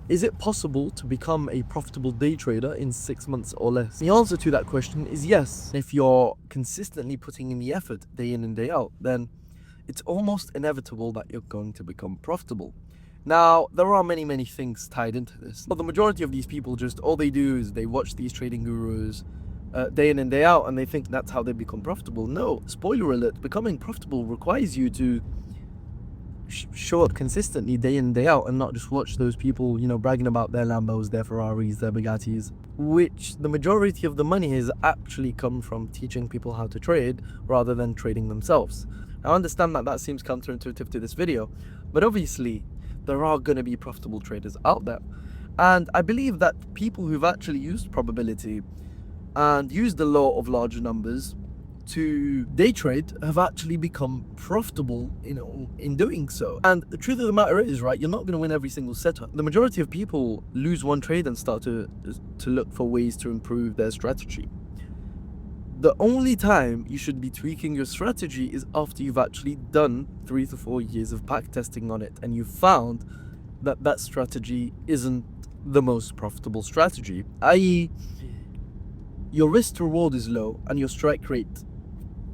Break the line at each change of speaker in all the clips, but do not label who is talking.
Is it possible to become a profitable day trader in 6 months or less? The answer to that question is yes. If you're consistently putting in the effort day in and day out, then it's almost inevitable that you're going to become profitable. Now, there are many things tied into this. But the majority of these people just, all they do is they watch these trading gurus day in and day out, and they think that's how they become profitable. No, spoiler alert, becoming profitable requires you to show up consistently day in day out and not just watch those people, bragging about their Lambos, their Ferraris, their Bugattis, which the majority of the money has actually come from teaching people how to trade rather than trading themselves. I understand that seems counterintuitive to this video, but obviously there are going to be profitable traders out there. And I believe that people who've actually used probability and used the law of large numbers to day trade have actually become profitable, in doing so. And the truth of the matter is, right, you're not going to win every single setup. The majority of people lose one trade and start to look for ways to improve their strategy. The only time you should be tweaking your strategy is after you've actually done 3 to 4 years of back testing on it and you found that strategy isn't the most profitable strategy, i.e. your risk to reward is low and your strike rate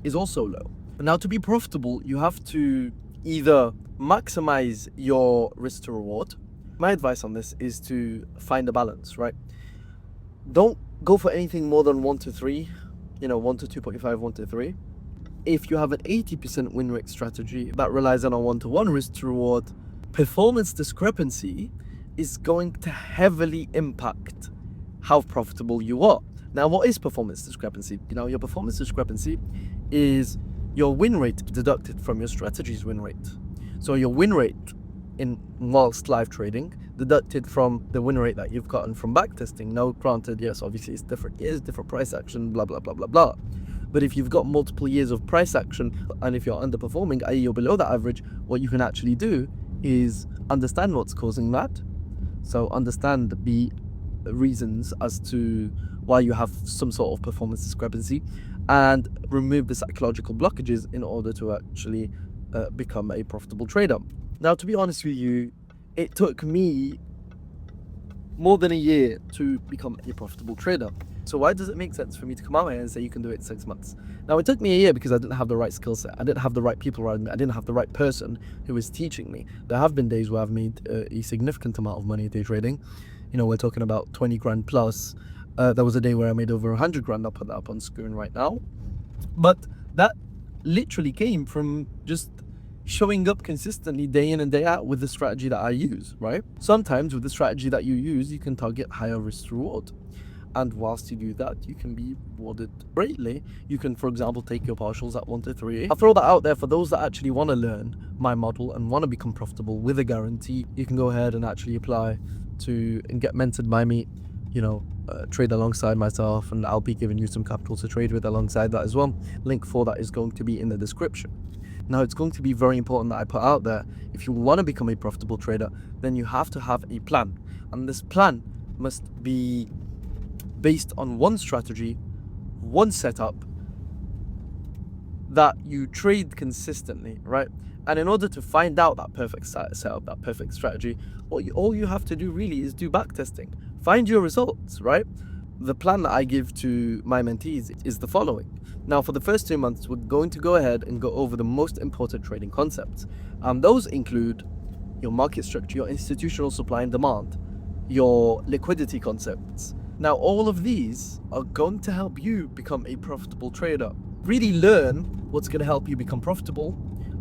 is also low. Now, to be profitable, you have to either maximize your risk to reward. My advice on this is to find a balance, right? Don't go for anything more than 1 to 3, 1 to 2.5, 1 to 3. If you have an 80% win rate strategy that relies on a 1-to-1 risk to reward, performance discrepancy is going to heavily impact how profitable you are. Now, what is performance discrepancy? Your performance discrepancy is your win rate deducted from your strategy's win rate. So your win rate whilst live trading deducted from the win rate that you've gotten from backtesting. Now, granted, yes, obviously it's different years, different price action, blah, blah, blah, blah, blah. But if you've got multiple years of price action, and if you're underperforming, i.e. you're below that average, what you can actually do is understand what's causing that. So understand the reasons as to why you have some sort of performance discrepancy and remove the psychological blockages in order to actually become a profitable trader. Now, to be honest with you, it took me more than a year to become a profitable trader. So why does it make sense for me to come out here and say you can do it in 6 months? Now, it took me a year because I didn't have the right skill set. I didn't have the right people around me. I didn't have the right person who was teaching me. There have been days where I've made a significant amount of money day trading. We're talking about 20 grand plus. There was a day where I made over 100 grand. I'll put that up on screen right now. But that literally came from just showing up consistently day in and day out with the strategy that I use, right? Sometimes with the strategy that you use, you can target higher risk to reward. And whilst you do that, you can be rewarded greatly. You can, for example, take your partials at 1 to 3. I'll throw that out there for those that actually want to learn my model and want to become profitable with a guarantee. You can go ahead and actually apply and get mentored by me, trade alongside myself, and I'll be giving you some capital to trade with alongside that as well. Link for that is going to be in the description. Now, it's going to be very important that I put out there, if you want to become a profitable trader, then you have to have a plan. And this plan must be based on one strategy, one setup that you trade consistently, right? And in order to find out that perfect setup, that perfect strategy, all you have to do really is do backtesting. Find your results, right? The plan that I give to my mentees is the following. Now, for the first 2 months, we're going to go ahead and go over the most important trading concepts. Those include your market structure, your institutional supply and demand, your liquidity concepts. Now, all of these are going to help you become a profitable trader. Really learn what's going to help you become profitable,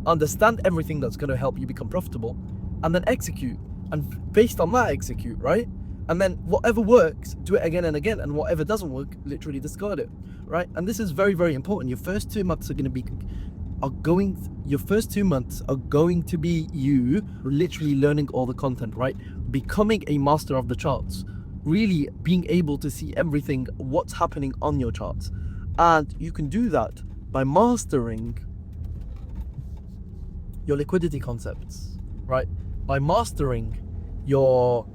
understand everything that's going to help you become profitable, and then execute. And based on that, execute, right? And then whatever works, do it again and again. And whatever doesn't work, literally discard it, right? And this is very, very important. Your first 2 months are going to be you literally learning all the content, right? Becoming a master of the charts, really being able to see everything, what's happening on your charts. And you can do that by mastering your liquidity concepts, right? By mastering your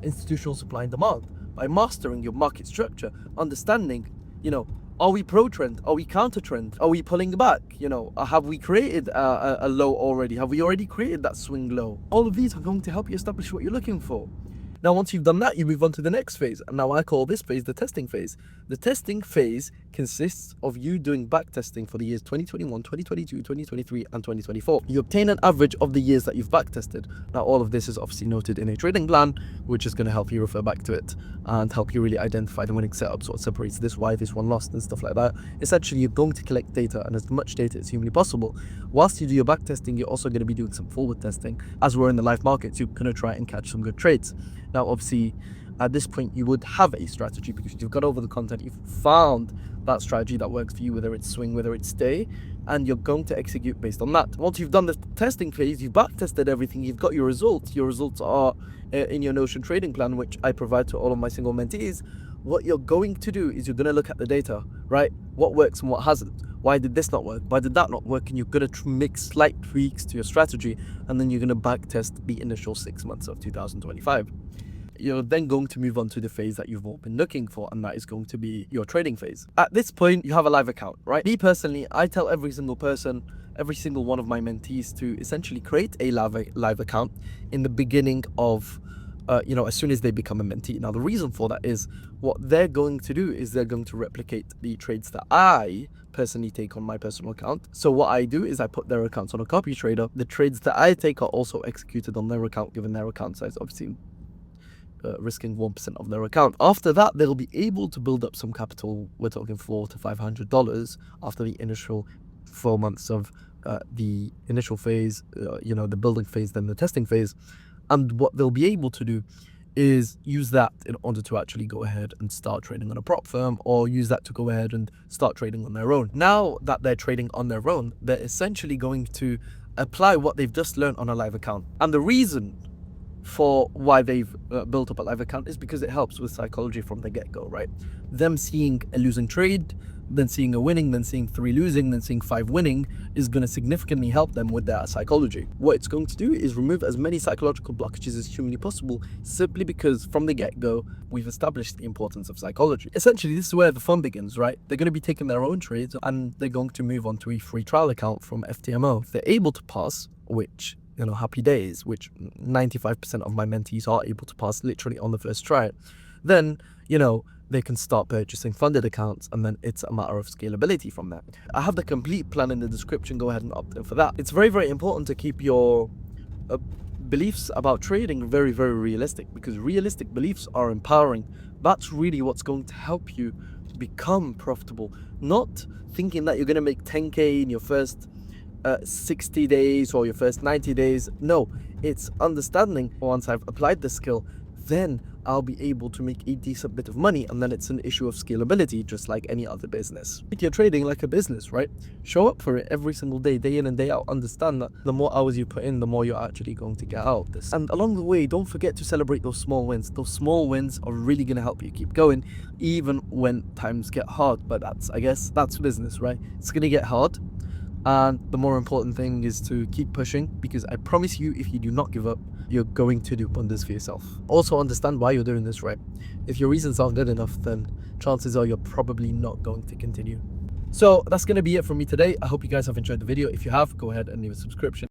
institutional supply and demand, by mastering your market structure, understanding, are we pro trend? Are we counter trend? Are we pulling back? Have we created a low already? Have we already created that swing low? All of these are going to help you establish what you're looking for. Now, once you've done that, you move on to the next phase. And now I call this phase the testing phase. The testing phase consists of you doing back testing for the years 2021, 2022, 2023, and 2024. You obtain an average of the years that you've back tested. Now, all of this is obviously noted in a trading plan, which is going to help you refer back to it and help you really identify the winning setups, what separates this, why this one lost, and stuff like that. Essentially, you're going to collect data, and as much data as humanly possible. Whilst you do your back testing, you're also going to be doing some forward testing. As we're in the live markets, you're going to try and catch some good trades. Now, obviously, at this point, you would have a strategy because you've got over the content, you've found that strategy that works for you, whether it's swing, whether it's stay, and you're going to execute based on that. Once you've done the testing phase, you've back tested everything, you've got your results. Your results are in your Notion trading plan, which I provide to all of my single mentees. What you're going to do is you're going to look at the data, right? What works and what hasn't. Why did this not work? Why did that not work? And you're going to make slight tweaks to your strategy, and then you're going to back test the initial 6 months of 2025. You're then going to move on to the phase that you've all been looking for, and that is going to be your trading phase. At this point, you have a live account, right? Me personally, I tell every single person, every single one of my mentees to essentially create a live account in the beginning of as soon as they become a mentee. Now, the reason for that is what they're going to do is they're going to replicate the trades that I personally take on my personal account. So what I do is I put their accounts on a copy trader. The trades that I take are also executed on their account, given their account size, obviously risking 1% of their account. After that, they'll be able to build up some capital. We're talking $400 to $500 after the initial 4 months of the initial phase, the building phase, then the testing phase. And what they'll be able to do is use that in order to actually go ahead and start trading on a prop firm, or use that to go ahead and start trading on their own. Now that they're trading on their own, they're essentially going to apply what they've just learned on a live account. And the reason for why they've built up a live account is because it helps with psychology from the get-go, right? Them seeing a losing trade, then seeing a winning, then seeing 3 losing, then seeing 5 winning is going to significantly help them with their psychology. What it's going to do is remove as many psychological blockages as humanly possible, simply because from the get-go, we've established the importance of psychology. Essentially, this is where the fun begins, right? They're going to be taking their own trades, and they're going to move on to a free trial account from FTMO. If they're able to pass, which happy days, which 95% of my mentees are able to pass literally on the first try, then, they can start purchasing funded accounts, and then it's a matter of scalability from there. I have the complete plan in the description. Go ahead and opt in for that. It's very, very important to keep your beliefs about trading very, very realistic, because realistic beliefs are empowering. That's really what's going to help you become profitable. Not thinking that you're going to make 10K in your first 60 days or your first 90 days. No, it's understanding once I've applied the skill, then I'll be able to make a decent bit of money, and then it's an issue of scalability, just like any other business. Treat your trading like a business, right? Show up for it every single day, day in and day out. Understand that the more hours you put in, the more you're actually going to get out of this. And along the way, don't forget to celebrate those small wins. Those small wins are really going to help you keep going, even when times get hard. But I guess that's business, right? It's going to get hard. And the more important thing is to keep pushing, because I promise you, if you do not give up, you're going to do wonders for yourself. Also understand why you're doing this, right? If your reasons aren't good enough, then chances are you're probably not going to continue. So that's going to be it from me today. I hope you guys have enjoyed the video. If you have, go ahead and leave a subscription.